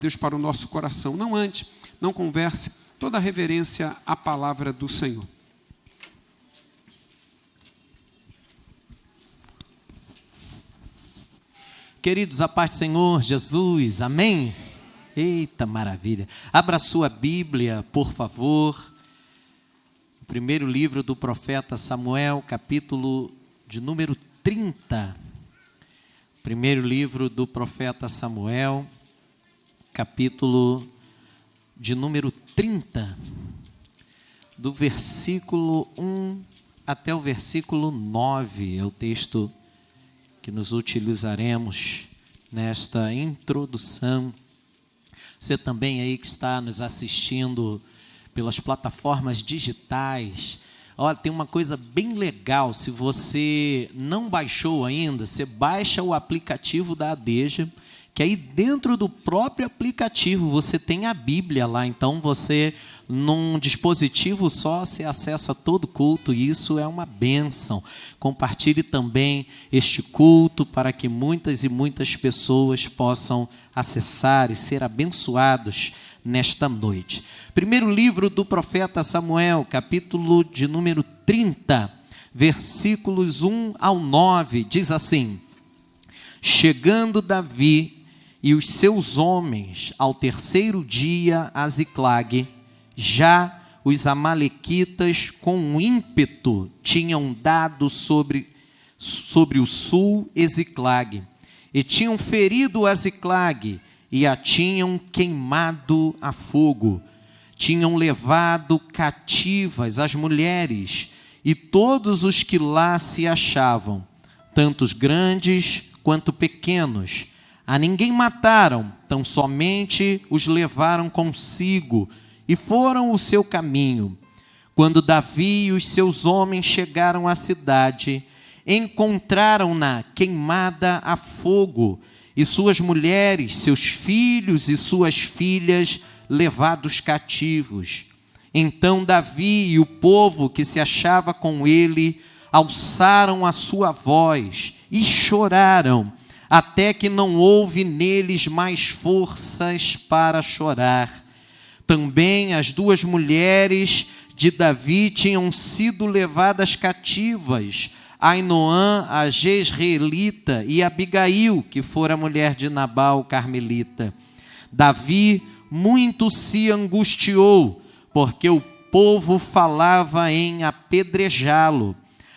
Deus para o nosso coração. Não ande, não converse, toda a reverência à palavra do Senhor. Queridos, a paz do Senhor Jesus, amém? Eita maravilha! Abra sua Bíblia, por favor. O primeiro livro do profeta Samuel, capítulo de número 30. Primeiro livro do profeta Samuel, capítulo de número 30, do versículo 1 até o versículo 9, é o texto que nos utilizaremos nesta introdução. Você também aí que está nos assistindo pelas plataformas digitais, olha, tem uma coisa bem legal, se você não baixou ainda, você baixa o aplicativo da ADEJA, que aí dentro do próprio aplicativo você tem a Bíblia lá, então você, num dispositivo só, você acessa todo culto, e isso é uma bênção. Compartilhe também este culto para que muitas e muitas pessoas possam acessar e ser abençoados nesta noite. Primeiro livro do profeta Samuel, capítulo de número 30, versículos 1 ao 9, diz assim: Chegando Davi e os seus homens ao terceiro dia a Ziclague, já os amalequitas com ímpeto tinham dado sobre o sul Ziclague, e tinham ferido a Ziclague, e a tinham queimado a fogo. Tinham levado cativas as mulheres e todos os que lá se achavam, tanto os grandes quanto pequenos. A ninguém mataram, tão somente os levaram consigo e foram o seu caminho. Quando Davi e os seus homens chegaram à cidade, encontraram-na queimada a fogo, e suas mulheres, seus filhos e suas filhas levados cativos. Então Davi e o povo que se achava com ele alçaram a sua voz e choraram, até que não houve neles mais forças para chorar. Também as duas mulheres de Davi tinham sido levadas cativas, Ainoã, a Jezreelita, e Abigail, que fora mulher de Nabal, carmelita. Davi muito se angustiou, porque o povo falava em apedrejá-lo.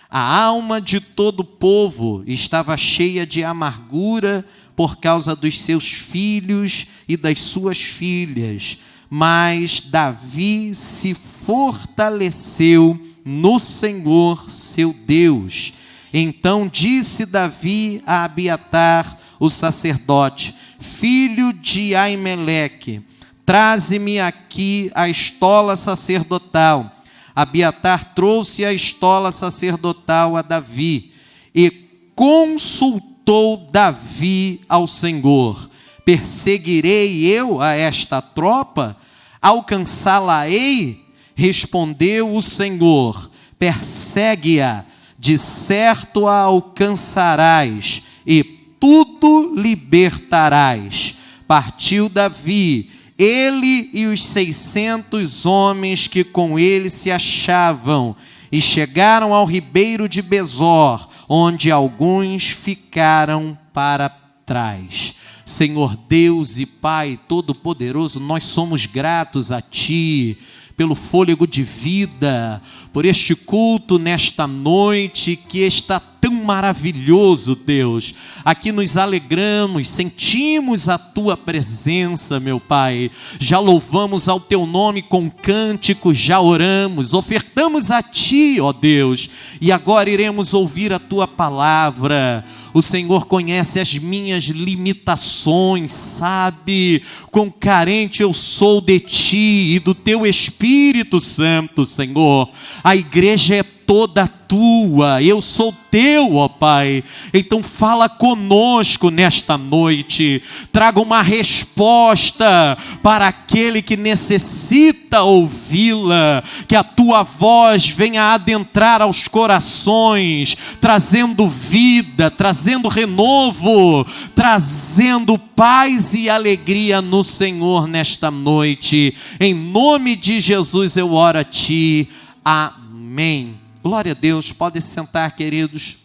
A alma de todo o povo estava cheia de amargura por causa dos seus filhos e das suas filhas. Mas Davi se fortaleceu no Senhor seu Deus. Então disse Davi a Abiatar, o sacerdote, filho de Aimeleque: traze-me aqui a estola sacerdotal. Abiatar trouxe a estola sacerdotal a Davi, e consultou Davi ao Senhor: perseguirei eu a esta tropa? Alcançá-la-ei? Respondeu o Senhor: persegue-a, de certo a alcançarás, e tudo libertarás. Partiu Davi, ele e os 600 homens que com ele se achavam, e chegaram ao ribeiro de Besor, onde alguns ficaram para trás. Senhor Deus e Pai Todo-Poderoso, nós somos gratos a Ti pelo fôlego de vida, por este culto nesta noite que está tão maravilhoso, Deus. Aqui nos alegramos, sentimos a Tua presença, meu Pai. Já louvamos ao Teu nome com cânticos, já oramos, ofertamos a Ti, ó Deus, e agora iremos ouvir a Tua palavra. O Senhor conhece as minhas limitações, sabe quão carente eu sou de Ti e do Teu Espírito Santo, Senhor. A igreja é toda tua, eu sou teu, ó Pai. Então fala conosco nesta noite, traga uma resposta para aquele que necessita ouvi-la, que a tua voz venha adentrar aos corações, trazendo vida, trazendo renovo, trazendo paz e alegria no Senhor nesta noite. Em nome de Jesus eu oro a ti. Amém. Glória a Deus. Podem se sentar, queridos.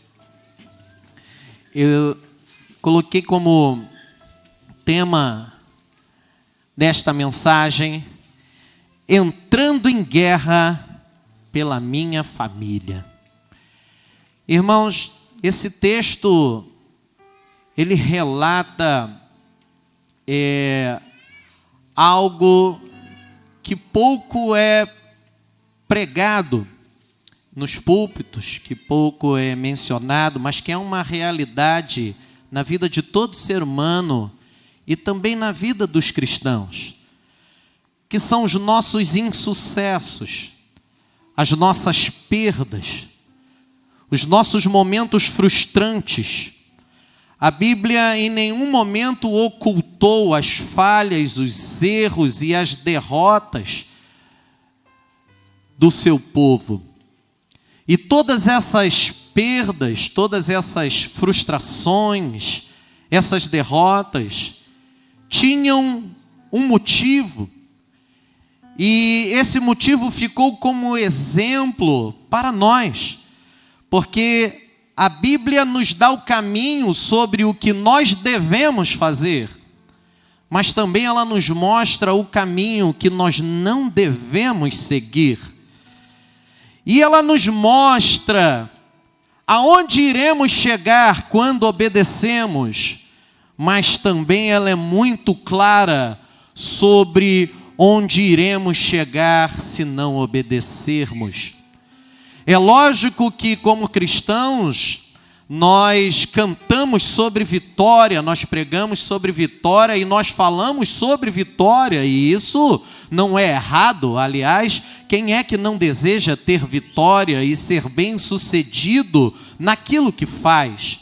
Eu coloquei como tema desta mensagem: entrando em guerra pela minha família. Irmãos, esse texto, ele relata algo que pouco é pregado nos púlpitos, que pouco é mencionado, mas que é uma realidade na vida de todo ser humano e também na vida dos cristãos, que são os nossos insucessos, as nossas perdas, os nossos momentos frustrantes. A Bíblia em nenhum momento ocultou as falhas, os erros e as derrotas do seu povo. E todas essas perdas, todas essas frustrações, essas derrotas, tinham um motivo. E esse motivo ficou como exemplo para nós, porque a Bíblia nos dá o caminho sobre o que nós devemos fazer, mas também ela nos mostra o caminho que nós não devemos seguir. E ela nos mostra aonde iremos chegar quando obedecemos, mas também ela é muito clara sobre onde iremos chegar se não obedecermos. É lógico que, como cristãos, nós cantamos sobre vitória, nós pregamos sobre vitória e nós falamos sobre vitória, e isso não é errado. Aliás, quem é que não deseja ter vitória e ser bem-sucedido naquilo que faz?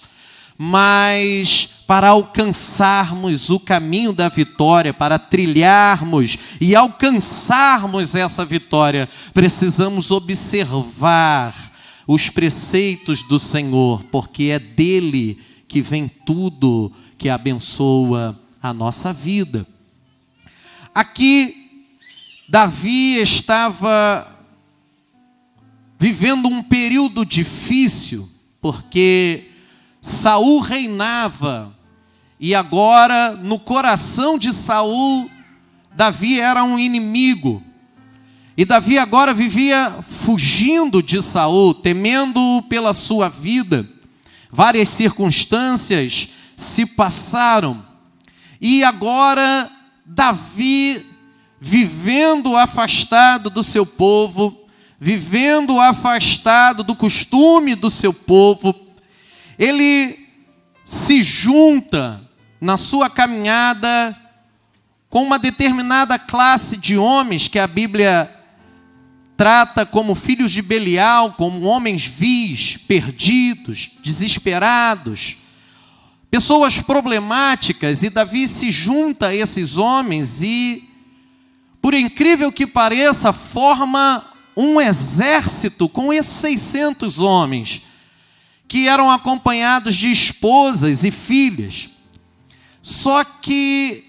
Mas para alcançarmos o caminho da vitória, para trilharmos e alcançarmos essa vitória, precisamos observar os preceitos do Senhor, porque é dele que vem tudo que abençoa a nossa vida. Aqui, Davi estava vivendo um período difícil, porque Saul reinava, e agora no coração de Saul, Davi era um inimigo. E Davi agora vivia fugindo de Saul, temendo pela sua vida. Várias circunstâncias se passaram. E agora Davi, vivendo afastado do seu povo, vivendo afastado do costume do seu povo, ele se junta na sua caminhada com uma determinada classe de homens que a Bíblia trata como filhos de Belial, como homens vis, perdidos, desesperados, pessoas problemáticas. E Davi se junta a esses homens e, por incrível que pareça, forma um exército com esses 600 homens, que eram acompanhados de esposas e filhas. Só que,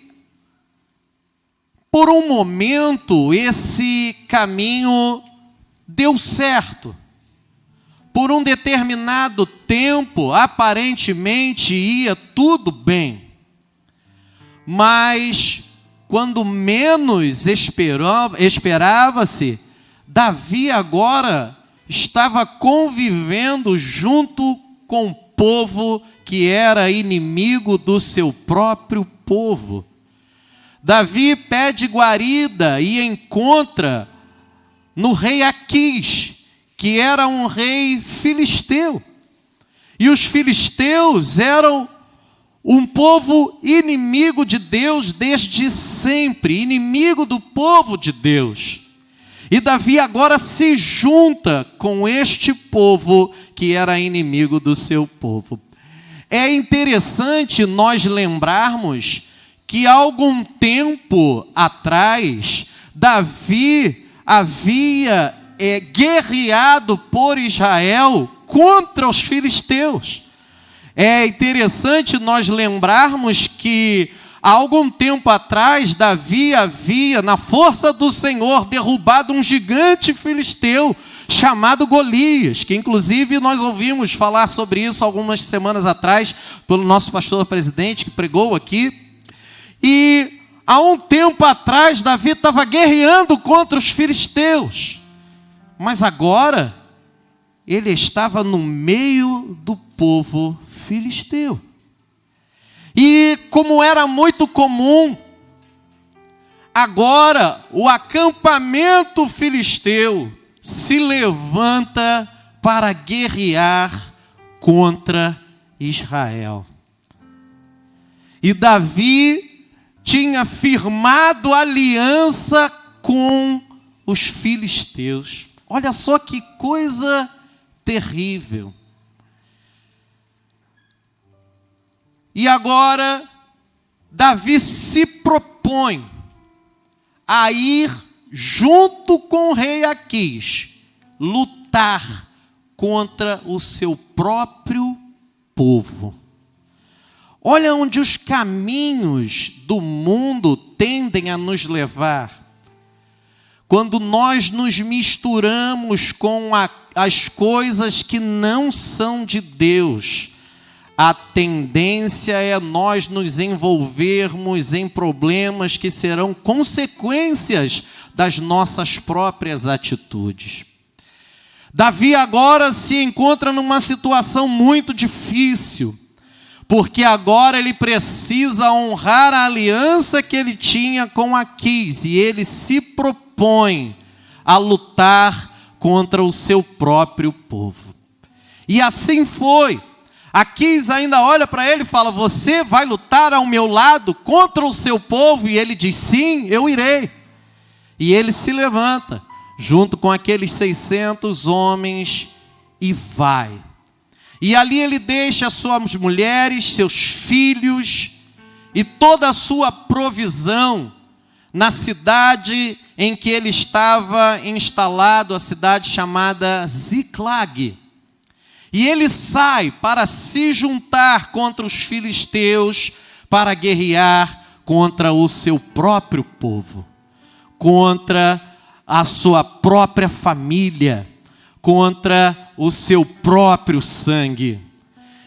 por um momento, esse caminho deu certo. Por um determinado tempo, aparentemente ia tudo bem. Mas, quando menos esperava-se, Davi agora estava convivendo junto com o povo que era inimigo do seu próprio povo. Davi pede guarida e encontra no rei Aquis, que era um rei filisteu. E os filisteus eram um povo inimigo de Deus desde sempre, inimigo do povo de Deus. E Davi agora se junta com este povo que era inimigo do seu povo. É interessante nós lembrarmos que há algum tempo atrás, Davi havia guerreado por Israel contra os filisteus. É interessante nós lembrarmos que há algum tempo atrás, Davi havia, na força do Senhor, derrubado um gigante filisteu chamado Golias, que inclusive nós ouvimos falar sobre isso algumas semanas atrás pelo nosso pastor presidente que pregou aqui. E há um tempo atrás, Davi estava guerreando contra os filisteus, mas agora ele estava no meio do povo filisteu. E como era muito comum, agora o acampamento filisteu se levanta para guerrear contra Israel. E Davi tinha firmado aliança com os filisteus. Olha só que coisa terrível. E agora, Davi se propõe a ir junto com o rei Aquis, lutar contra o seu próprio povo. Olha onde os caminhos do mundo tendem a nos levar. Quando nós nos misturamos com as coisas que não são de Deus, a tendência é nós nos envolvermos em problemas que serão consequências das nossas próprias atitudes. Davi agora se encontra numa situação muito difícil, porque agora ele precisa honrar a aliança que ele tinha com Aquis, e ele se propõe a lutar contra o seu próprio povo. E assim foi. Aquis ainda olha para ele e fala: você vai lutar ao meu lado contra o seu povo? E ele diz: sim, eu irei. E ele se levanta, junto com aqueles 600 homens, e vai. E ali ele deixa suas mulheres, seus filhos e toda a sua provisão na cidade em que ele estava instalado, a cidade chamada Ziclag. E ele sai para se juntar contra os filisteus, para guerrear contra o seu próprio povo, contra a sua própria família, contra o seu próprio sangue.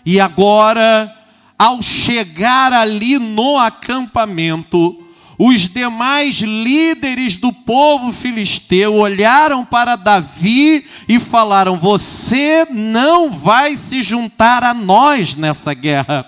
E agora, ao chegar ali no acampamento, os demais líderes do povo filisteu olharam para Davi e falaram: você não vai se juntar a nós nessa guerra.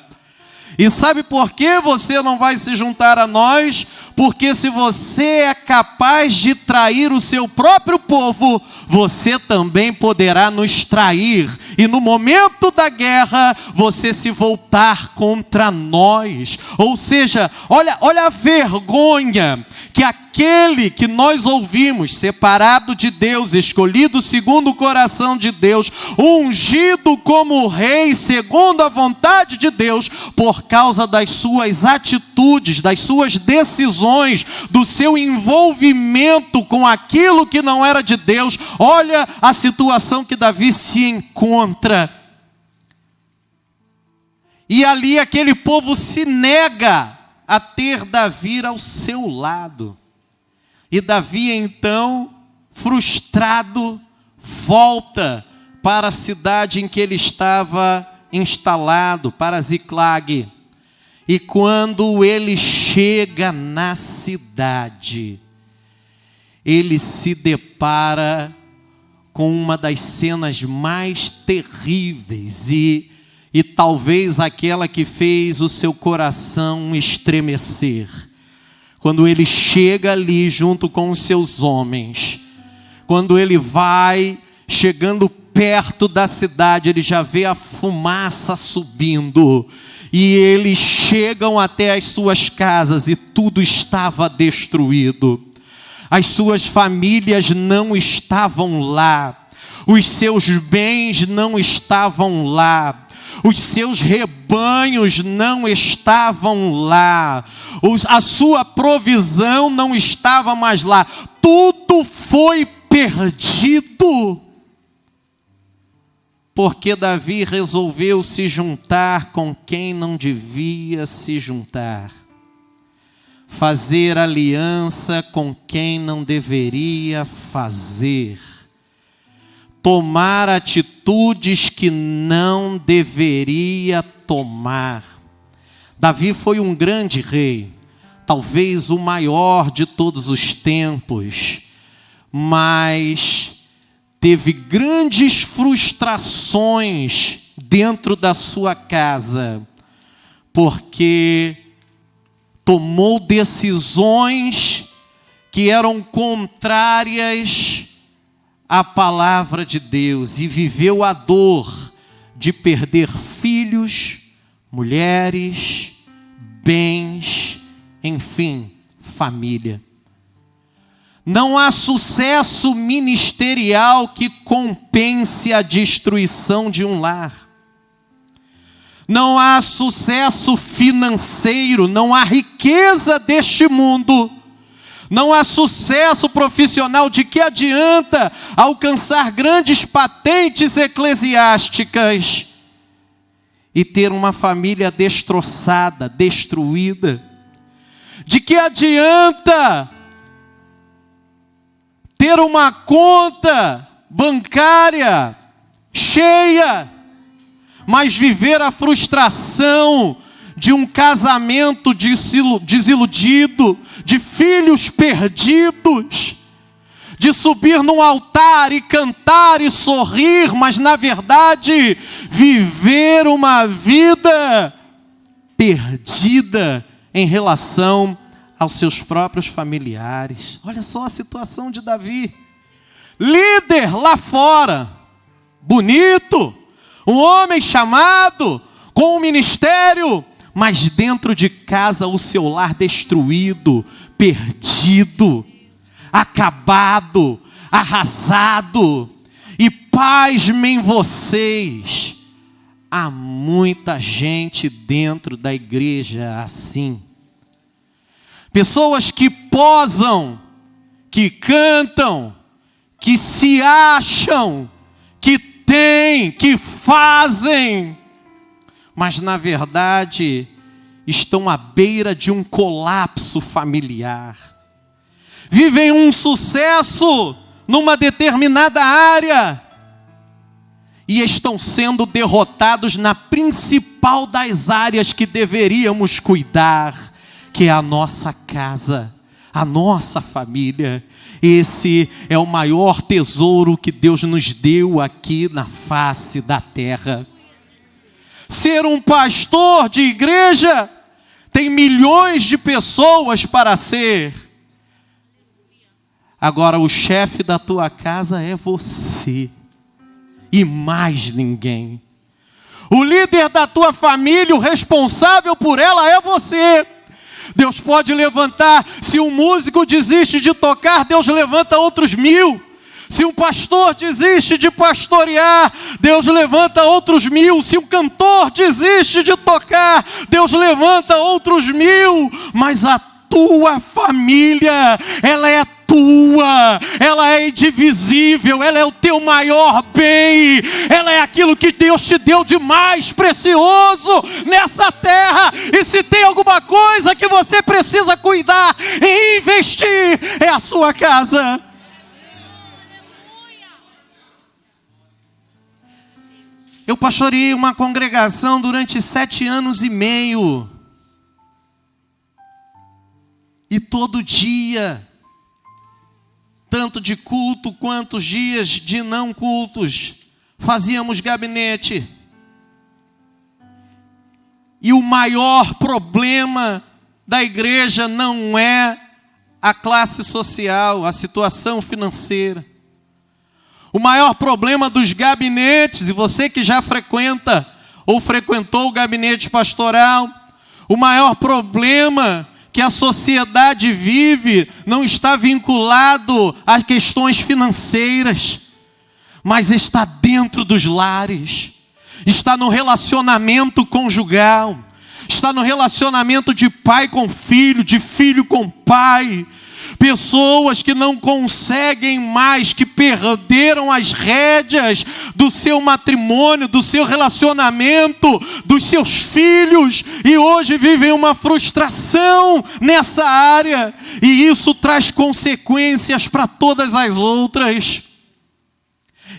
E sabe por que você não vai se juntar a nós? Porque se você é capaz de trair o seu próprio povo, você também poderá nos trair. E no momento da guerra, você se voltar contra nós. Ou seja, olha a vergonha que aquele que nós ouvimos, separado de Deus, escolhido segundo o coração de Deus, ungido como rei segundo a vontade de Deus, por causa das suas atitudes, das suas decisões, do seu envolvimento com aquilo que não era de Deus. Olha a situação que Davi se encontra. E ali aquele povo se nega a ter Davi ao seu lado. E Davi então, frustrado, volta para a cidade em que ele estava instalado, para Ziclag. E quando ele chega na cidade, ele se depara com uma das cenas mais terríveis e talvez aquela que fez o seu coração estremecer. Quando ele chega ali junto com os seus homens, quando ele vai chegando perto da cidade, ele já vê a fumaça subindo, e eles chegam até as suas casas e tudo estava destruído. as suas famílias não estavam lá, os seus bens não estavam lá, os seus rebanhos não estavam lá, a sua provisão não estava mais lá, tudo foi perdido. Porque Davi resolveu se juntar com quem não devia se juntar, fazer aliança com quem não deveria fazer, tomar atitudes que não deveria tomar. Davi foi um grande rei, talvez o maior de todos os tempos, mas teve grandes frustrações dentro da sua casa, porque tomou decisões que eram contrárias à palavra de Deus e viveu a dor de perder filhos, mulheres, bens, enfim, família. Não há sucesso ministerial que compense a destruição de um lar. Não há sucesso financeiro, não há riqueza deste mundo. Não há sucesso profissional. De que adianta alcançar grandes patentes eclesiásticas e ter uma família destroçada, destruída? De que adianta ter uma conta bancária cheia, mas viver a frustração de um casamento desiludido, de filhos perdidos, de subir num altar e cantar e sorrir, mas na verdade viver uma vida perdida em relação aos seus próprios familiares. Olha só a situação de Davi, líder lá fora, bonito, um homem chamado, com um ministério, mas dentro de casa o seu lar destruído, perdido, acabado, arrasado. E pasmem vocês, há muita gente dentro da igreja assim. Pessoas que posam, que cantam, que se acham, que têm, que fazem, mas na verdade estão à beira de um colapso familiar. Vivem um sucesso numa determinada área e estão sendo derrotados na principal das áreas que deveríamos cuidar, que é a nossa casa, a nossa família. Esse é o maior tesouro que Deus nos deu aqui na face da terra. Ser um pastor de igreja tem milhões de pessoas para ser. Agora o chefe da tua casa é você e mais ninguém. O líder da tua família, o responsável por ela é você. Deus pode levantar, se um músico desiste de tocar, Deus levanta outros 1000. Se um pastor desiste de pastorear, Deus levanta outros 1000. Se um cantor desiste de tocar, Deus levanta outros 1000. Mas a tua família, ela é tua, ela é indivisível, ela é o teu maior bem, ela é aquilo que Deus te deu de mais precioso nessa terra. E se tem alguma coisa que você precisa cuidar e investir, é a sua casa. Eu pastoreei uma congregação durante 7 anos e meio. E todo dia, tanto de culto quanto dias de não cultos, fazíamos gabinete. E o maior problema da igreja não é a classe social, a situação financeira. O maior problema dos gabinetes, e você que já frequenta ou frequentou o gabinete pastoral, o maior problema que a sociedade vive não está vinculado a questões financeiras, mas está dentro dos lares, está no relacionamento conjugal, está no relacionamento de pai com filho, de filho com pai. Pessoas que não conseguem mais, que perderam as rédeas do seu matrimônio, do seu relacionamento, dos seus filhos, e hoje vivem uma frustração nessa área, e isso traz consequências para todas as outras.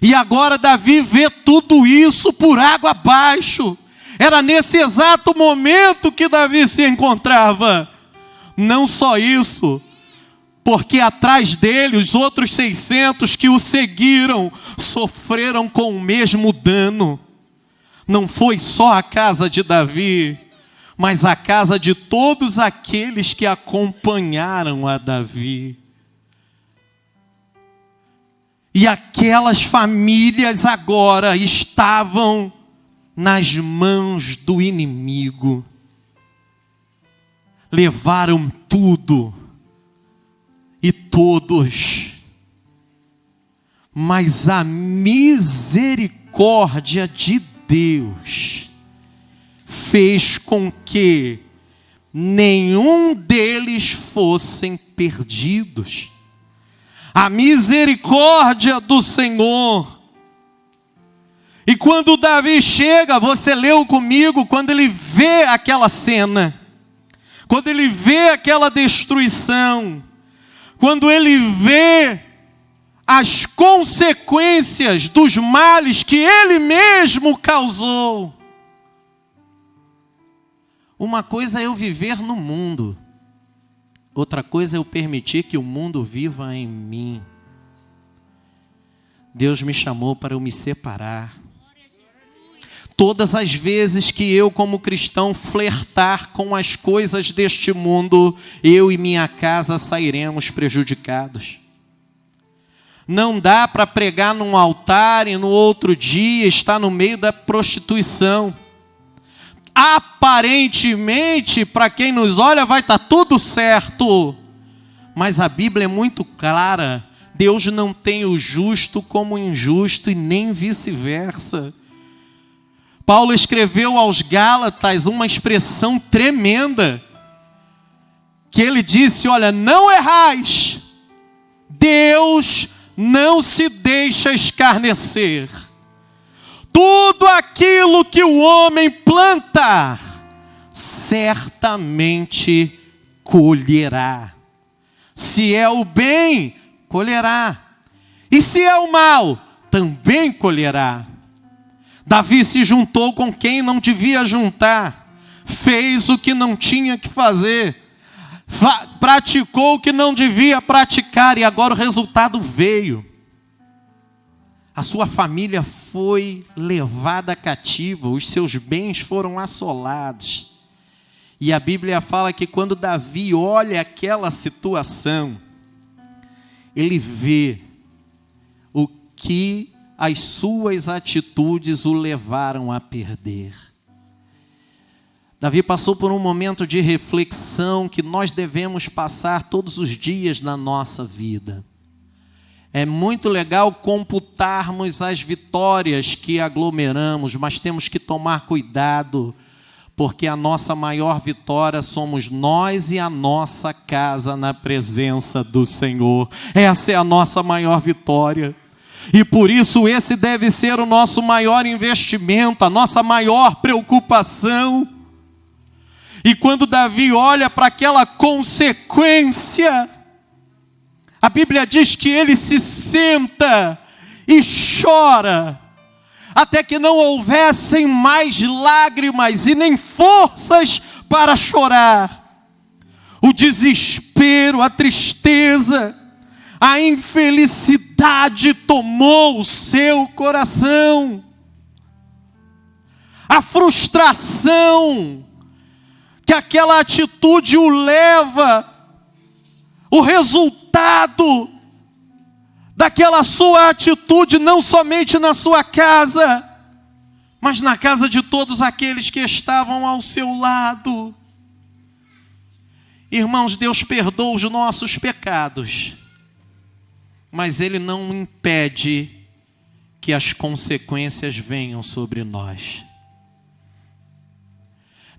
E agora Davi vê tudo isso por água abaixo. Era nesse exato momento que Davi se encontrava. Não só isso, porque atrás dele os outros 600 que o seguiram sofreram com o mesmo dano. Não foi só a casa de Davi, mas a casa de todos aqueles que acompanharam a Davi. E aquelas famílias agora estavam nas mãos do inimigo. Levaram tudo e todos, mas a misericórdia de Deus fez com que nenhum deles fossem perdidos. A misericórdia do Senhor. E quando Davi chega, você leu comigo, quando ele vê aquela cena, quando ele vê aquela destruição, quando ele vê as consequências dos males que ele mesmo causou. Uma coisa é eu viver no mundo, outra coisa é eu permitir que o mundo viva em mim. Deus me chamou para eu me separar. Todas as vezes que eu, como cristão, flertar com as coisas deste mundo, eu e minha casa sairemos prejudicados. Não dá para pregar num altar e no outro dia estar no meio da prostituição. Aparentemente, para quem nos olha, vai estar tudo certo. Mas a Bíblia é muito clara. Deus não tem o justo como o injusto e nem vice-versa. Paulo escreveu aos Gálatas uma expressão tremenda, que ele disse, olha, não errais, Deus não se deixa escarnecer. Tudo aquilo que o homem plantar, certamente colherá. Se é o bem, colherá. E se é o mal, também colherá. Davi se juntou com quem não devia juntar, fez o que não tinha que fazer, praticou o que não devia praticar, e agora o resultado veio. A sua família foi levada cativa, os seus bens foram assolados. E a Bíblia fala que quando Davi olha aquela situação, ele vê o que as suas atitudes o levaram a perder. Davi passou por um momento de reflexão que nós devemos passar todos os dias na nossa vida. É muito legal computarmos as vitórias que aglomeramos, mas temos que tomar cuidado, porque a nossa maior vitória somos nós e a nossa casa na presença do Senhor. Essa é a nossa maior vitória. E por isso esse deve ser o nosso maior investimento, a nossa maior preocupação. E quando Davi olha para aquela consequência, a Bíblia diz que ele se senta e chora, até que não houvessem mais lágrimas e nem forças para chorar. O desespero, a tristeza, a infelicidade tomou o seu coração. A frustração que aquela atitude o leva, o resultado daquela sua atitude, não somente na sua casa, mas na casa de todos aqueles que estavam ao seu lado. Irmãos, Deus perdoa os nossos pecados, mas Ele não impede que as consequências venham sobre nós.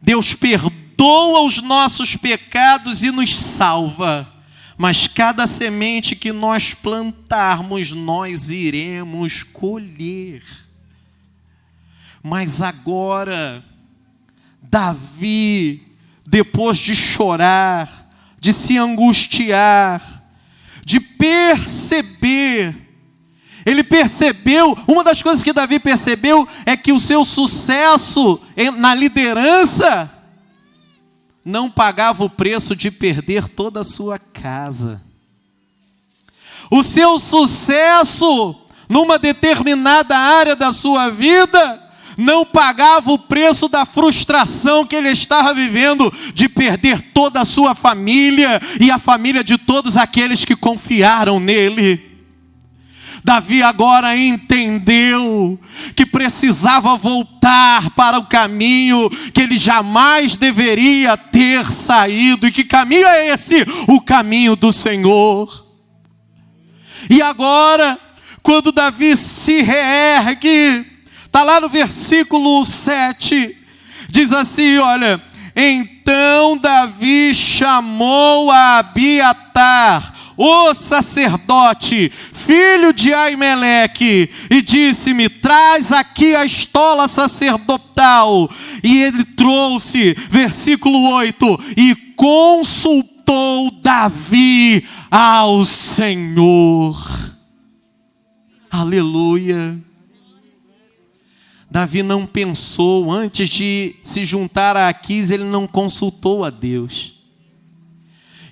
Deus perdoa os nossos pecados e nos salva, mas cada semente que nós plantarmos, nós iremos colher. Mas agora, Davi, depois de chorar, de se angustiar, de perceber, ele percebeu, uma das coisas que Davi percebeu é que o seu sucesso na liderança não pagava o preço de perder toda a sua casa. O seu sucesso numa determinada área da sua vida não pagava o preço da frustração que ele estava vivendo de perder toda a sua família e a família de todos aqueles que confiaram nele. Davi agora entendeu que precisava voltar para o caminho que ele jamais deveria ter saído. E que caminho é esse? O caminho do Senhor. E agora, quando Davi se reergue, está lá no versículo 7, diz assim, olha: então Davi chamou a Abiatar, o sacerdote, filho de Aimeleque, e disse-me: traz aqui a estola sacerdotal. E ele trouxe, versículo 8, e consultou Davi ao Senhor. Aleluia. Davi não pensou, antes de se juntar a Aquis, ele não consultou a Deus.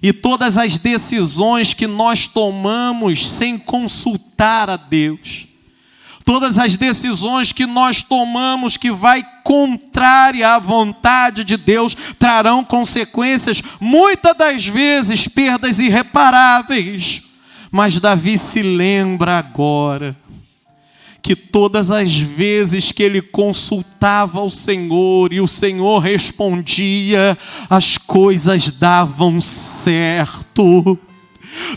E todas as decisões que nós tomamos sem consultar a Deus, todas as decisões que nós tomamos que vai contrária à vontade de Deus, trarão consequências, muitas das vezes perdas irreparáveis. Mas Davi se lembra agora que todas as vezes que ele consultava o Senhor e o Senhor respondia, as coisas davam certo.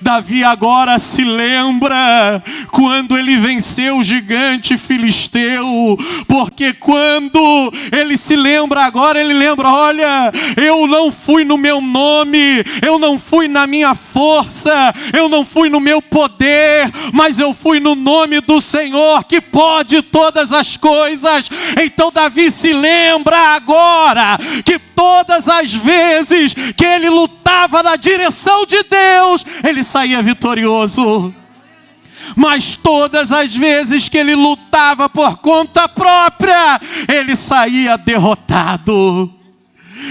Davi agora se lembra quando ele venceu o gigante filisteu, porque quando ele se lembra agora, ele lembra: olha, eu não fui no meu nome, eu não fui na minha força, eu não fui no meu poder, mas eu fui no nome do Senhor que pode todas as coisas. Então Davi se lembra agora que todas as vezes que ele lutava na direção de Deus, ele saía vitorioso. Mas todas as vezes que ele lutava por conta própria, ele saía derrotado.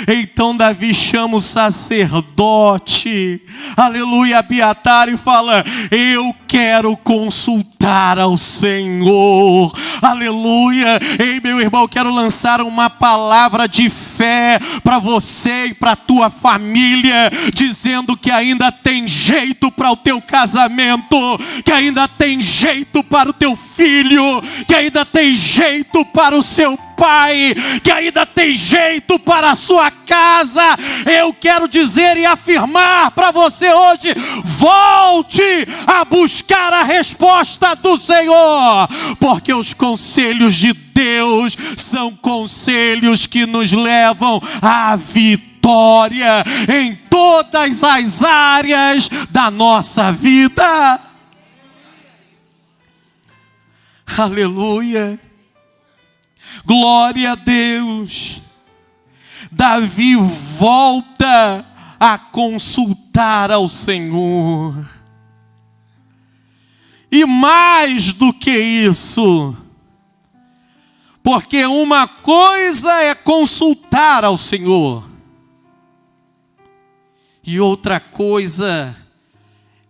Então Davi chama o sacerdote, aleluia, Abiatar, e fala: eu quero consultar ao Senhor, aleluia. Ei, meu irmão, eu quero lançar uma palavra de fé para você e para a tua família, dizendo que ainda tem jeito para o teu casamento, que ainda tem jeito para o teu filho, que ainda tem jeito para o seu pai, que ainda tem jeito para a sua casa. Eu quero dizer e afirmar para você hoje: volte a buscar a resposta do Senhor, porque os conselhos de Deus são conselhos que nos levam à vitória em todas as áreas da nossa vida. Aleluia. Glória a Deus. Davi volta a consultar ao Senhor. E mais do que isso, porque uma coisa é consultar ao Senhor, e outra coisa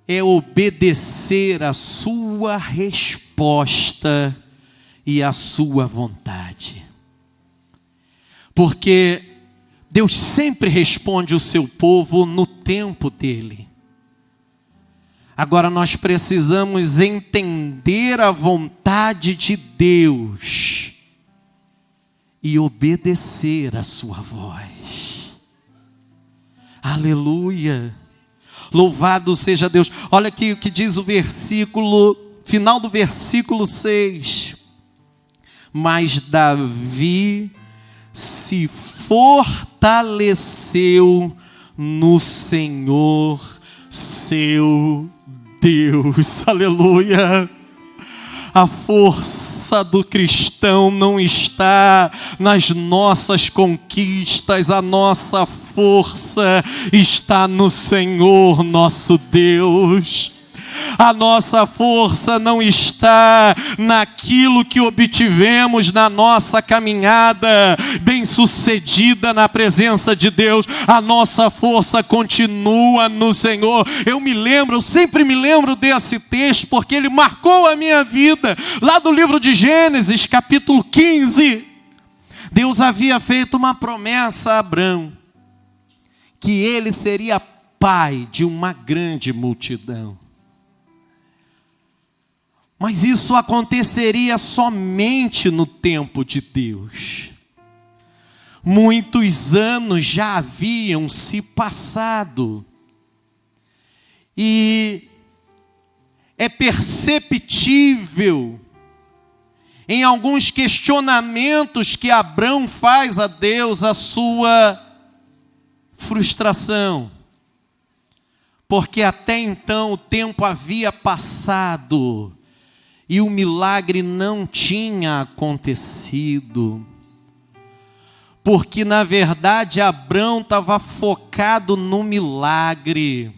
é obedecer a sua resposta e a sua vontade. Porque Deus sempre responde o seu povo no tempo dele. Agora nós precisamos entender a vontade de Deus e obedecer a sua voz. Aleluia. Louvado seja Deus. Olha aqui o que diz o versículo, final do versículo 6. Mas Davi se fortaleceu no Senhor, seu Deus. Aleluia. A força do cristão não está nas nossas conquistas, a nossa força está no Senhor nosso Deus. A nossa força não está naquilo que obtivemos na nossa caminhada bem-sucedida na presença de Deus. A nossa força continua no Senhor. Eu sempre me lembro desse texto, porque ele marcou a minha vida. Lá do livro de Gênesis, capítulo 15, Deus havia feito uma promessa a Abrão, que ele seria pai de uma grande multidão. Mas isso aconteceria somente no tempo de Deus. Muitos anos já haviam se passado. E é perceptível em alguns questionamentos que Abrão faz a Deus a sua frustração. Porque até então o tempo havia passado e o milagre não tinha acontecido. Porque na verdade Abrão estava focado no milagre,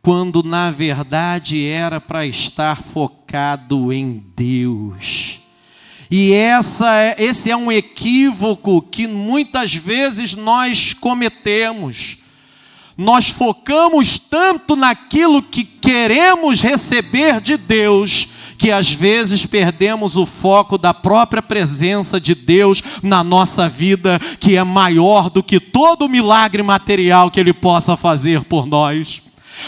quando na verdade era para estar focado em Deus. E esse é um equívoco que muitas vezes nós cometemos. Nós focamos tanto naquilo que queremos receber de Deus, que às vezes perdemos o foco da própria presença de Deus na nossa vida, que é maior do que todo o milagre material que Ele possa fazer por nós.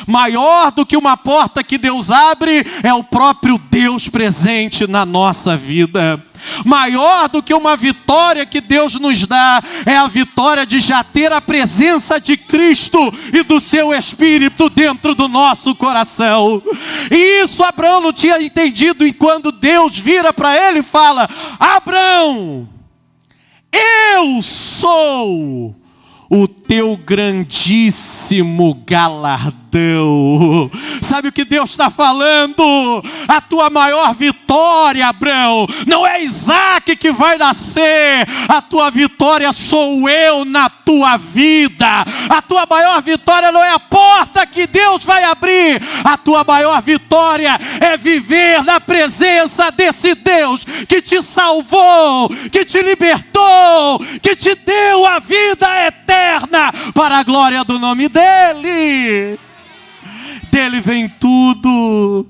Maior do que uma porta que Deus abre é o próprio Deus presente na nossa vida. Maior do que uma vitória que Deus nos dá é a vitória de já ter a presença de Cristo e do seu Espírito dentro do nosso coração. E isso Abrão não tinha entendido, e quando Deus vira para ele e fala: Abrão, eu sou o teu grandíssimo galardão. Sabe o que Deus está falando? A tua maior vitória, Abrão, não é Isaac que vai nascer. A tua vitória sou eu na tua vida. A tua maior vitória não é a porta que Deus vai abrir. A tua maior vitória é viver na presença desse Deus que te salvou, que te libertou, que te deu a vida eterna para a glória do nome dEle. Dele vem tudo,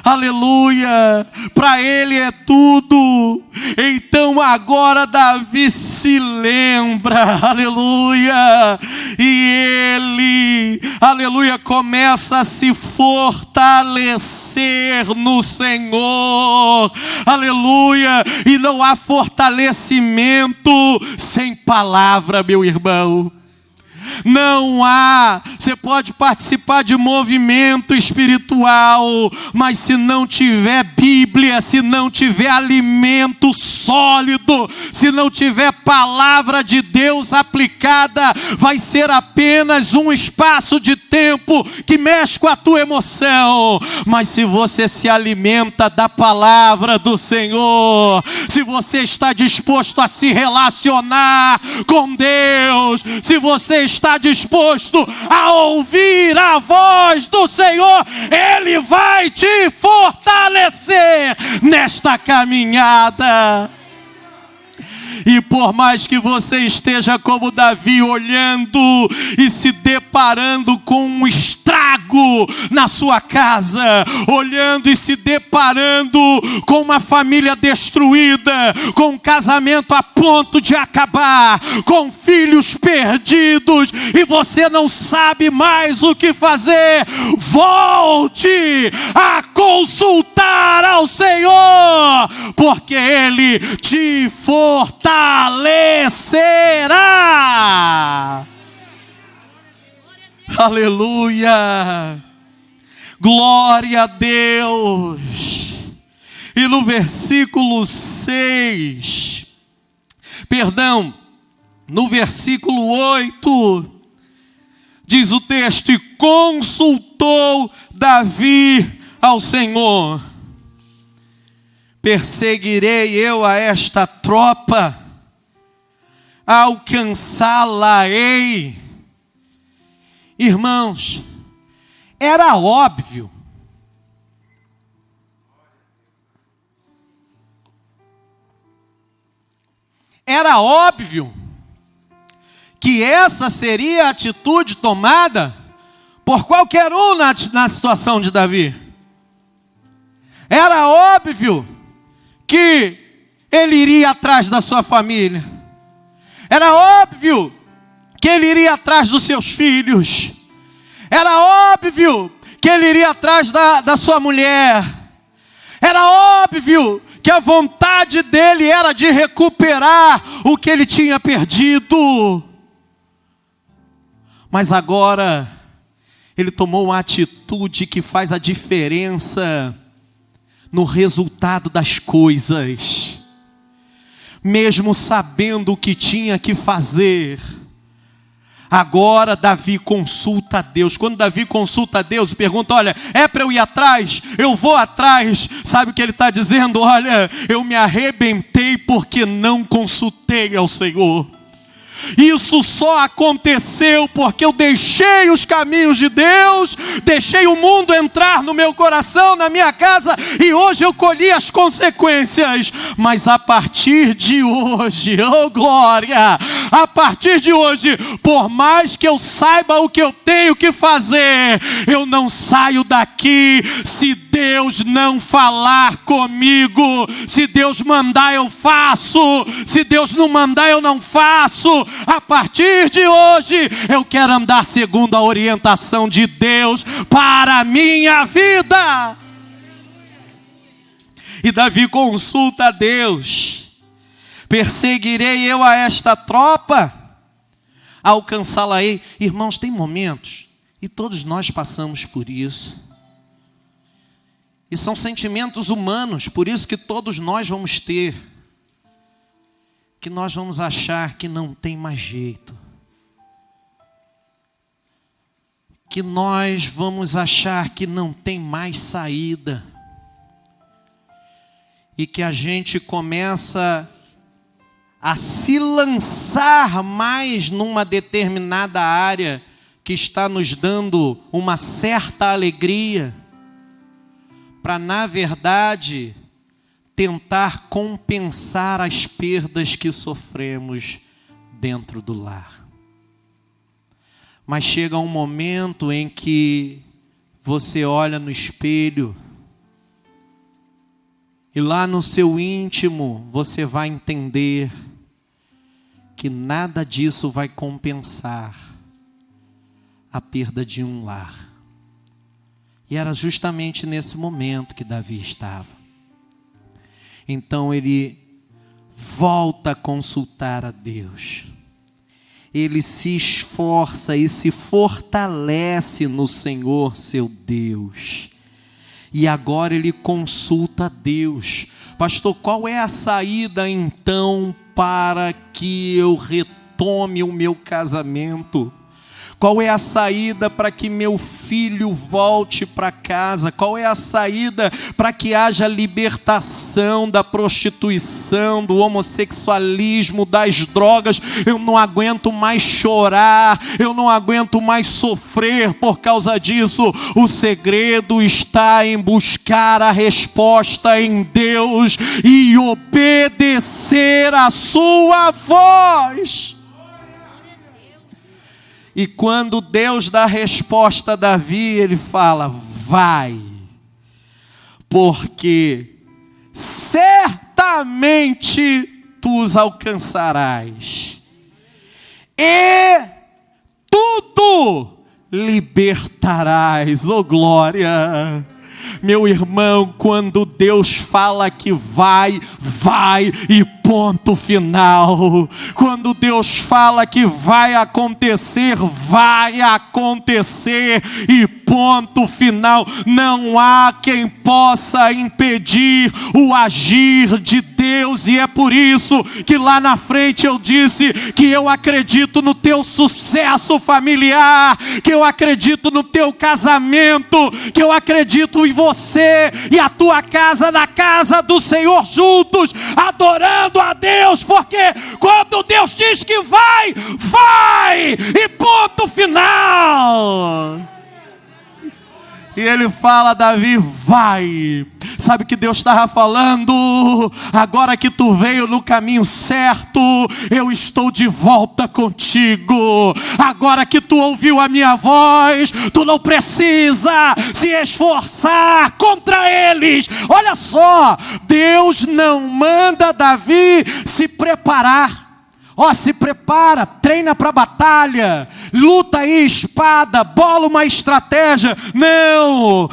aleluia, para Ele é tudo. Então agora Davi se lembra, aleluia, e ele, aleluia, começa a se fortalecer no Senhor, aleluia. E não há fortalecimento sem palavra, meu irmão. Não há. Você pode participar de movimento espiritual, mas se não tiver Bíblia, se não tiver alimento sólido, se não tiver palavra de Deus aplicada, vai ser apenas um espaço de tempo que mexe com a tua emoção. Mas se você se alimenta da palavra do Senhor, se você está disposto a se relacionar com Deus, se você está disposto a ouvir a voz do Senhor, Ele vai te fortalecer nesta caminhada. E por mais que você esteja como Davi, olhando e se deparando com um estrago na sua casa, olhando e se deparando com uma família destruída, com um casamento a ponto de acabar, com filhos perdidos, e você não sabe mais o que fazer, volte a consultar ao Senhor, porque Ele te fortalecerá. Aleluia! Glória a Deus! E no versículo 6, no versículo 8, diz o texto: e consultou Davi ao Senhor: perseguirei eu a esta tropa, alcançá-la-ei. Irmãos, era óbvio que essa seria a atitude tomada por qualquer um na situação de Davi. Era óbvio que ele iria atrás da sua família. Era óbvio que ele iria atrás dos seus filhos. Era óbvio que ele iria atrás da sua mulher. Era óbvio que a vontade dele era de recuperar o que ele tinha perdido. Mas agora, ele tomou uma atitude que faz a diferença no resultado das coisas. Mesmo sabendo o que tinha que fazer, agora Davi consulta a Deus. Quando Davi consulta a Deus e pergunta: olha, é para eu ir atrás? Eu vou atrás. Sabe o que ele está dizendo? Olha, eu me arrebentei porque não consultei ao Senhor. Isso só aconteceu porque eu deixei os caminhos de Deus, deixei o mundo entrar no meu coração, na minha casa, e hoje eu colhi as consequências. Mas a partir de hoje, oh glória, a partir de hoje, por mais que eu saiba o que eu tenho que fazer, eu não saio daqui se Deus não falar comigo. Se Deus mandar, eu faço. Se Deus não mandar, eu não faço. A partir de hoje, eu quero andar segundo a orientação de Deus para a minha vida. E Davi consulta a Deus: perseguirei eu a esta tropa, alcançá-la-ei. Irmãos, tem momentos, e todos nós passamos por isso, e são sentimentos humanos, por isso que todos nós vamos ter, que nós vamos achar que não tem mais jeito, que nós vamos achar que não tem mais saída, e que a gente começa a se lançar mais numa determinada área que está nos dando uma certa alegria, para, na verdade, tentar compensar as perdas que sofremos dentro do lar. Mas chega um momento em que você olha no espelho e lá no seu íntimo você vai entender que nada disso vai compensar a perda de um lar. E era justamente nesse momento que Davi estava. Então ele volta a consultar a Deus. Ele se esforça e se fortalece no Senhor, seu Deus. E agora ele consulta a Deus. Pastor, qual é a saída então para que eu retome o meu casamento? Qual é a saída para que meu filho volte para casa? Qual é a saída para que haja libertação da prostituição, do homossexualismo, das drogas? Eu não aguento mais chorar, eu não aguento mais sofrer por causa disso. O segredo está em buscar a resposta em Deus e obedecer a sua voz. E quando Deus dá a resposta a Davi, ele fala: vai, porque certamente tu os alcançarás, e tudo libertarás. Oh glória! Meu irmão, quando Deus fala que vai, vai, e ponto final. Quando Deus fala que vai acontecer e ponto final. Não há quem possa impedir o agir de Deus, e é por isso que lá na frente eu disse que eu acredito no teu sucesso familiar, que eu acredito no teu casamento, que eu acredito em você e a tua casa na casa do Senhor juntos, adorando a Deus, porque quando Deus diz que vai, e ponto final. E ele fala: Davi, vai. Sabe o que Deus estava falando? Agora que tu veio no caminho certo, eu estou de volta contigo. Agora que tu ouviu a minha voz, tu não precisa se esforçar contra eles. Olha só, Deus não manda Davi se preparar. Se prepara, treina para a batalha, luta aí espada, bola uma estratégia. Não,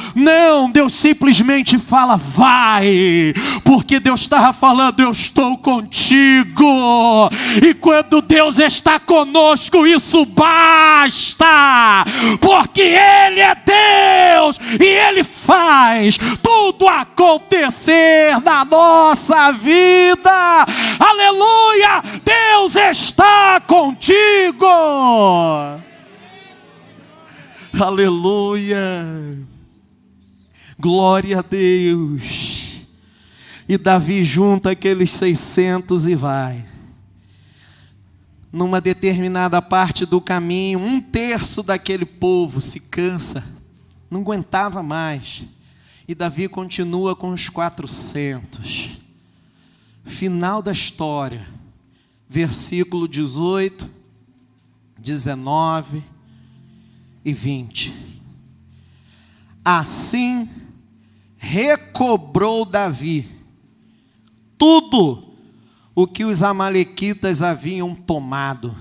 Deus simplesmente fala: vai, porque Deus estava falando: eu estou contigo. E quando Deus está conosco, isso basta, porque Ele é Deus e Ele faz tudo acontecer na nossa vida. Aleluia! Deus está contigo. Aleluia. Glória a Deus. E Davi junta aqueles 600 e vai. Numa determinada parte do caminho, 1/3 daquele povo se cansa, não aguentava mais. E Davi continua com os 400. Final da história. Versículo 18, 19 e 20. Assim recobrou Davi tudo o que os amalequitas haviam tomado.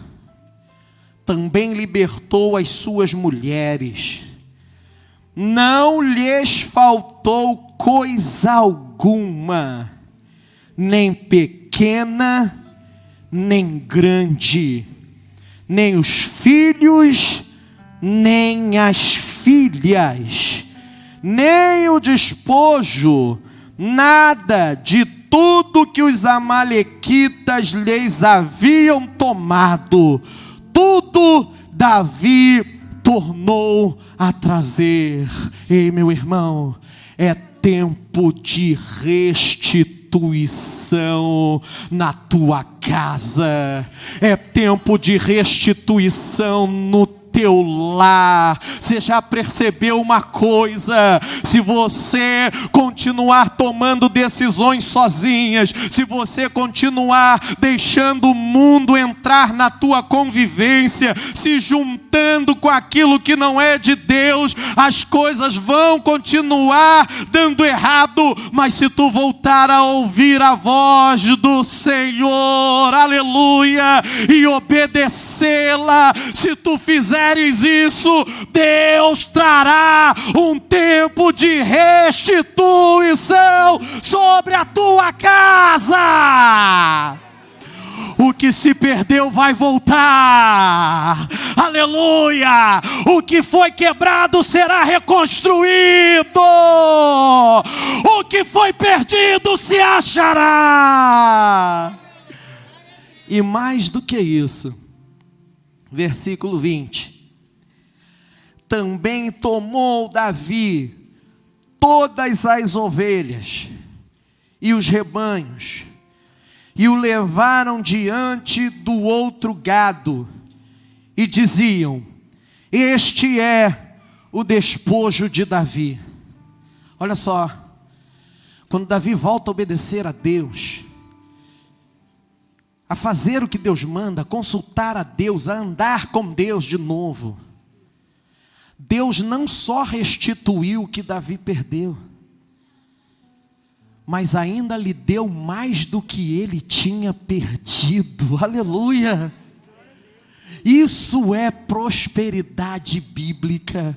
Também libertou as suas mulheres. Não lhes faltou coisa alguma, nem pequena, nem grande, nem os filhos, nem as filhas, nem o despojo, nada de tudo que os amalequitas lhes haviam tomado. Tudo Davi tornou a trazer. Ei, meu irmão, é tempo de restituição na tua casa, é tempo de restituição no teu lar. Você já percebeu uma coisa? Se você continuar tomando decisões sozinhas, se você continuar deixando o mundo entrar na tua convivência, se juntando com aquilo que não é de Deus, as coisas vão continuar dando errado. Mas se tu voltar a ouvir a voz do Senhor, aleluia, e obedecê-la, se tu fizeres isso, Deus trará um tempo de restituição sobre a tua casa. O que se perdeu vai voltar. Aleluia! O que foi quebrado será reconstruído. O que foi perdido se achará. E mais do que isso, versículo 20. Também tomou Davi todas as ovelhas e os rebanhos, e o levaram diante do outro gado, e diziam: este é o despojo de Davi. Olha só, quando Davi volta a obedecer a Deus, a fazer o que Deus manda, a consultar a Deus, a andar com Deus de novo, Deus não só restituiu o que Davi perdeu, mas ainda lhe deu mais do que ele tinha perdido. Aleluia! Isso é prosperidade bíblica.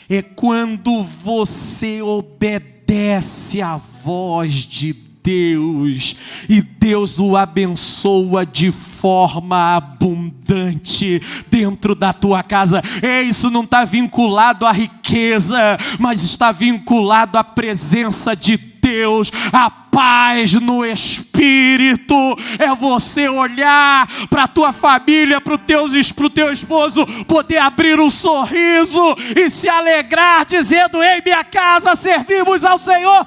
É quando você obedece à voz de Deus, e Deus o abençoa de forma abundante dentro da tua casa. Isso não está vinculado à riqueza, mas está vinculado à presença de Deus. A paz no Espírito é você olhar para a tua família, para o teu esposo, poder abrir um sorriso e se alegrar, dizendo: em minha casa servimos ao Senhor.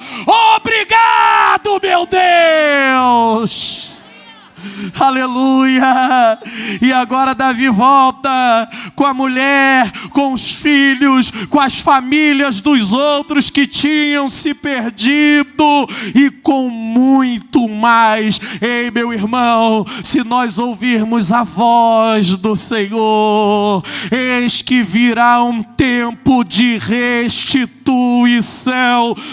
Obrigado, meu Deus! Aleluia! E agora Davi volta com a mulher, com os filhos, com as famílias dos outros que tinham se perdido e com muito mais. Ei, meu irmão, se nós ouvirmos a voz do Senhor, eis que virá um tempo de restituição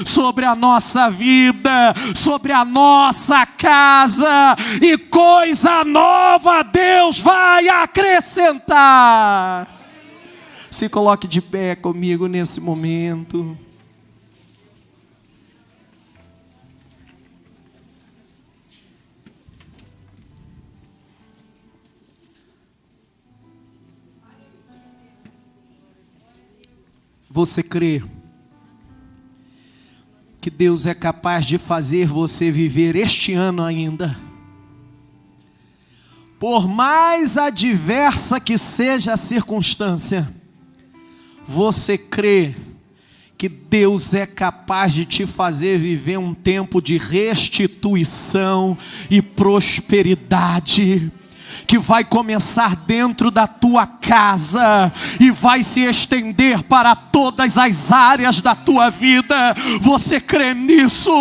sobre a nossa vida, sobre a nossa casa, e coisa nova Deus vai acrescentar. Se coloque de pé comigo nesse momento. Você crê que Deus é capaz de fazer você viver este ano ainda? Por mais adversa que seja a circunstância, você crê que Deus é capaz de te fazer viver um tempo de restituição e prosperidade, que vai começar dentro da tua casa e vai se estender para todas as áreas da tua vida? Você crê nisso?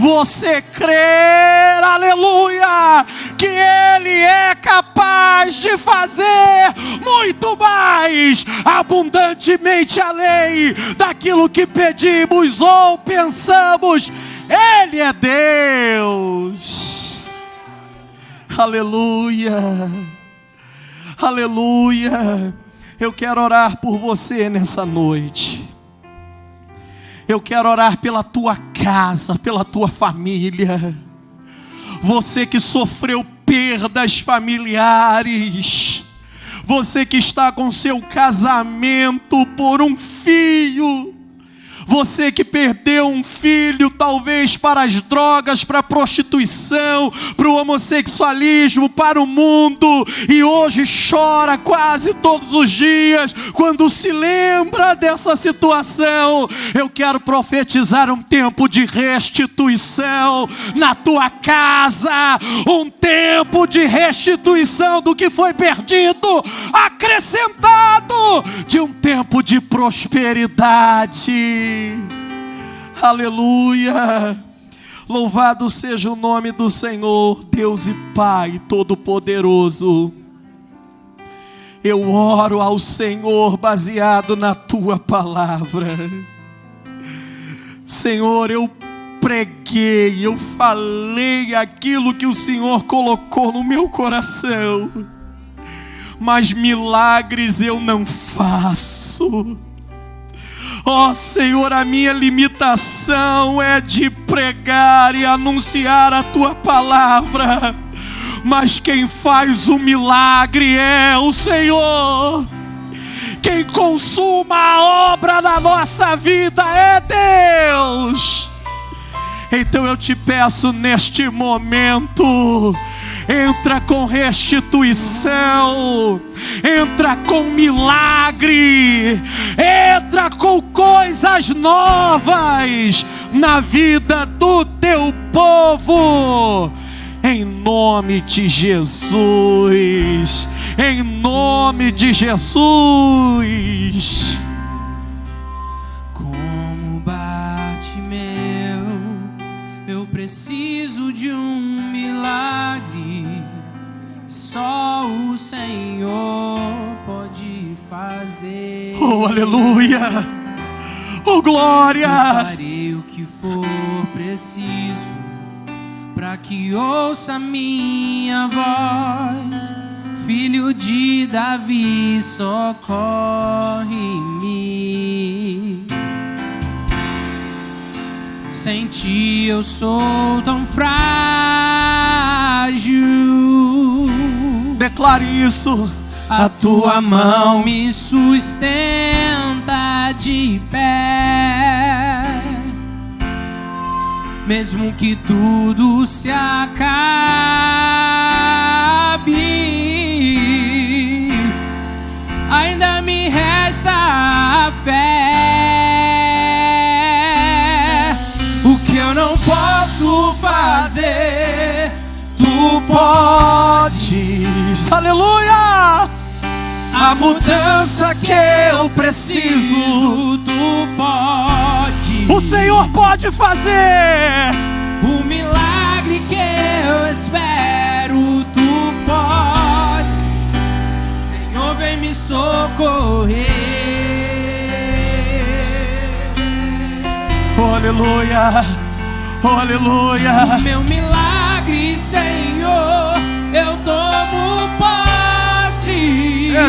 Você crê, aleluia, que Ele é capaz de fazer muito mais, abundantemente além daquilo que pedimos ou pensamos? Ele é Deus. Aleluia, aleluia. Eu quero orar por você nessa noite. Eu quero orar pela tua casa, pela tua família. Você que sofreu perdas familiares, você que está com seu casamento por um fio, você que perdeu um filho, talvez para as drogas, para a prostituição, para o homossexualismo, para o mundo, e hoje chora quase todos os dias quando se lembra dessa situação. Eu quero profetizar um tempo de restituição na tua casa, um tempo de restituição do que foi perdido, acrescentado de um tempo de prosperidade. Aleluia, louvado seja o nome do Senhor, Deus e Pai Todo-Poderoso. Eu oro ao Senhor baseado na tua palavra. Senhor, eu preguei, eu falei aquilo que o Senhor colocou no meu coração, mas milagres eu não faço. Ó Senhor, a minha limitação é de pregar e anunciar a tua palavra, mas quem faz o milagre é o Senhor. Quem consuma a obra na nossa vida é Deus. Então eu te peço neste momento, entra com restituição, entra com milagre, entra com coisas novas na vida do teu povo, em nome de Jesus, em nome de Jesus. Como Bartimeu, eu preciso de um milagre, só o Senhor pode fazer. Oh, aleluia! Oh, glória! Eu farei o que for preciso, para que ouça minha voz. Filho de Davi, socorre-me. Sem ti eu sou tão frágil. Declare isso. A tua mão me sustenta de pé. Mesmo que tudo se acabe, ainda me resta a fé. O que eu não posso fazer, tu podes. Aleluia! A mudança que eu preciso, tu podes. o Senhor pode fazer. O milagre que eu espero, tu podes. Senhor, vem me socorrer. Oh, aleluia, oh, aleluia. O meu milagre, Senhor, eu tomo posse. A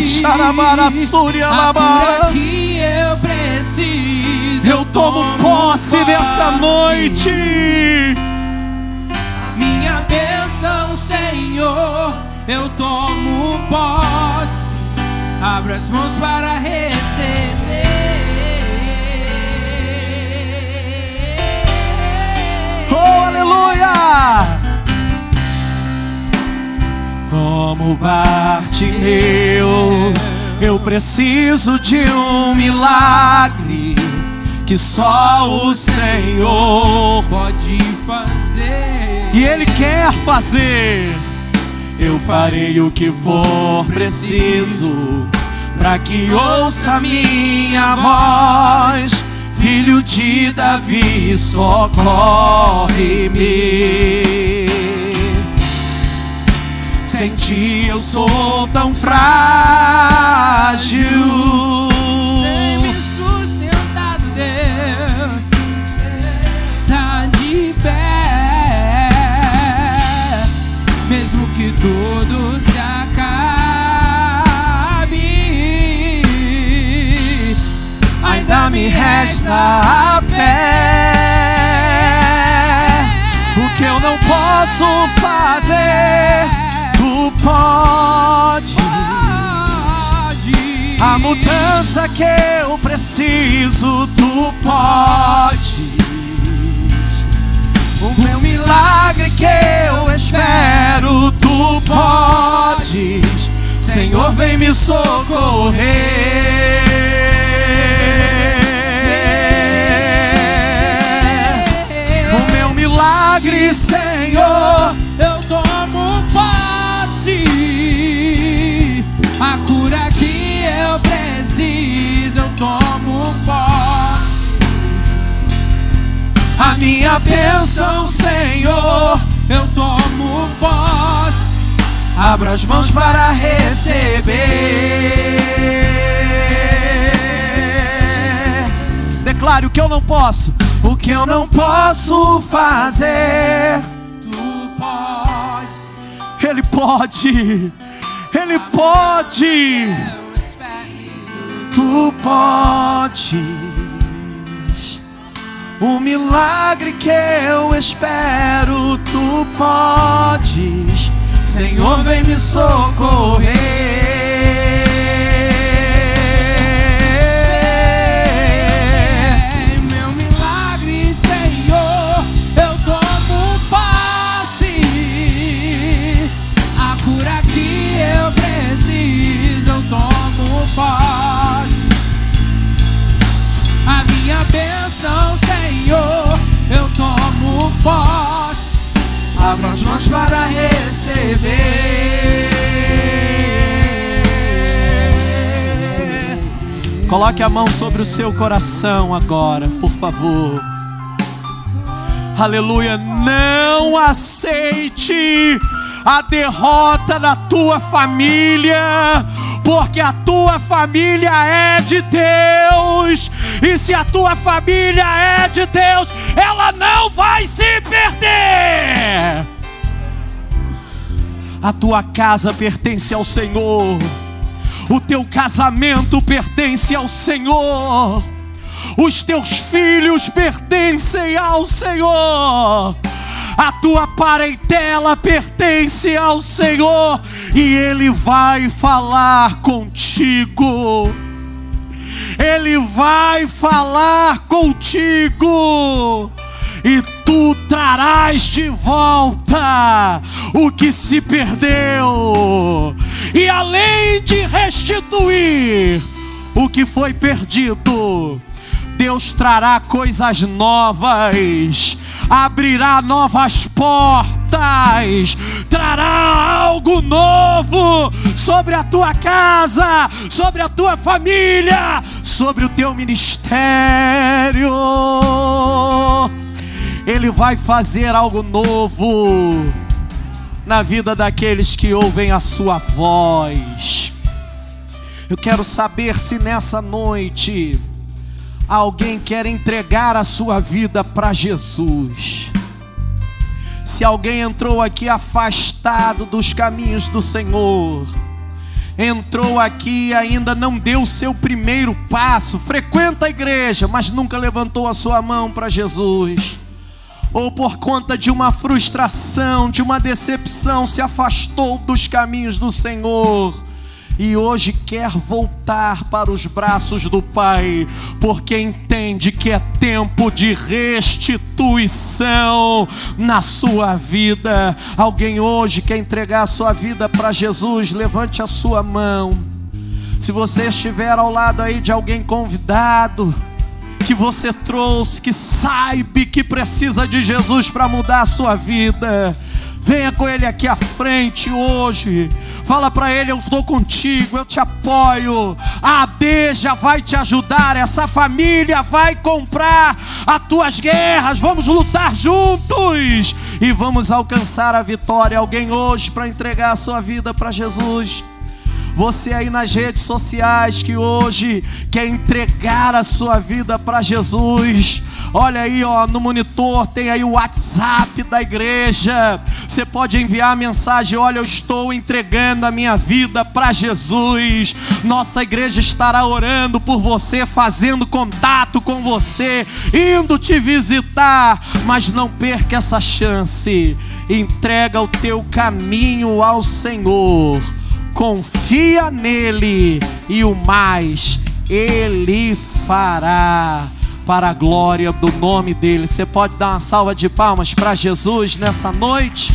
cura que eu preciso, eu tomo posse nessa noite. Minha bênção, Senhor, eu tomo posse. Abra as mãos para receber. Oh, aleluia! Como Bartimeu, eu preciso de um milagre que só o Senhor pode fazer. E Ele quer fazer. Eu farei o que for preciso para que ouça minha voz. Filho de Davi, socorre-me. Sem ti eu sou tão frágil. Tem me sustentado, Deus, tá de pé. Mesmo que tudo se acabe, ainda me resta a fé. O que eu não posso fazer, tu pode. A mudança que eu preciso, tu pode. O meu milagre que eu espero, tu podes. Senhor, vem me socorrer. O meu milagre, Senhor, eu tomo posse. A cura que eu preciso, eu tomo posse. a minha bênção, Senhor, eu tomo posse. Abra as mãos para receber. Declare o que eu não posso. O que eu não posso fazer, Tu podes. Ele pode. Ele pode. Tu podes. O milagre que eu espero, tu podes. Senhor, vem me socorrer. Meu milagre, Senhor, eu tomo posse. A cura que eu preciso, eu tomo posse. A minha bênção, Senhor, eu tomo posse. Abra as mãos para receber. Coloque a mão sobre o seu coração agora, por favor. Aleluia. Não aceite a derrota da tua família, porque a tua família é de Deus. E se a tua família é de Deus, ela não vai se perder. A tua casa pertence ao Senhor. O teu casamento pertence ao Senhor. Os teus filhos pertencem ao Senhor. A tua parentela pertence ao Senhor. E Ele vai falar contigo. Ele vai falar contigo. E tu trarás de volta o que se perdeu. E além de restituir o que foi perdido, Deus trará coisas novas, abrirá novas portas, trará algo novo sobre a tua casa, sobre a tua família, sobre o teu ministério. Ele vai fazer algo novo na vida daqueles que ouvem a sua voz. Eu quero saber se nessa noite alguém quer entregar a sua vida para Jesus. Se alguém entrou aqui afastado dos caminhos do Senhor, entrou aqui e ainda não deu o seu primeiro passo, frequenta a igreja, mas nunca levantou a sua mão para Jesus, ou por conta de uma frustração, de uma decepção, se afastou dos caminhos do Senhor e hoje quer voltar para os braços do Pai, porque entende que é tempo de restituição na sua vida. Alguém hoje quer entregar a sua vida para Jesus? Levante a sua mão. Se você estiver ao lado aí de alguém convidado, que você trouxe, que saiba que precisa de Jesus para mudar a sua vida, venha com ele aqui à frente hoje. Fala para ele: eu estou contigo, eu te apoio. A AD já vai te ajudar, essa família vai comprar as tuas guerras. Vamos lutar juntos e vamos alcançar a vitória. Alguém hoje para entregar a sua vida para Jesus? Você aí nas redes sociais que hoje quer entregar a sua vida para Jesus, olha aí, ó, no monitor tem aí o WhatsApp da igreja. Você pode enviar a mensagem: olha, eu estou entregando a minha vida para Jesus. Nossa igreja estará orando por você, fazendo contato com você, indo te visitar. Mas não perca essa chance. Entrega o teu caminho ao Senhor, confia nele e o mais Ele fará, para a glória do nome dele. Você pode dar uma salva de palmas para Jesus nessa noite?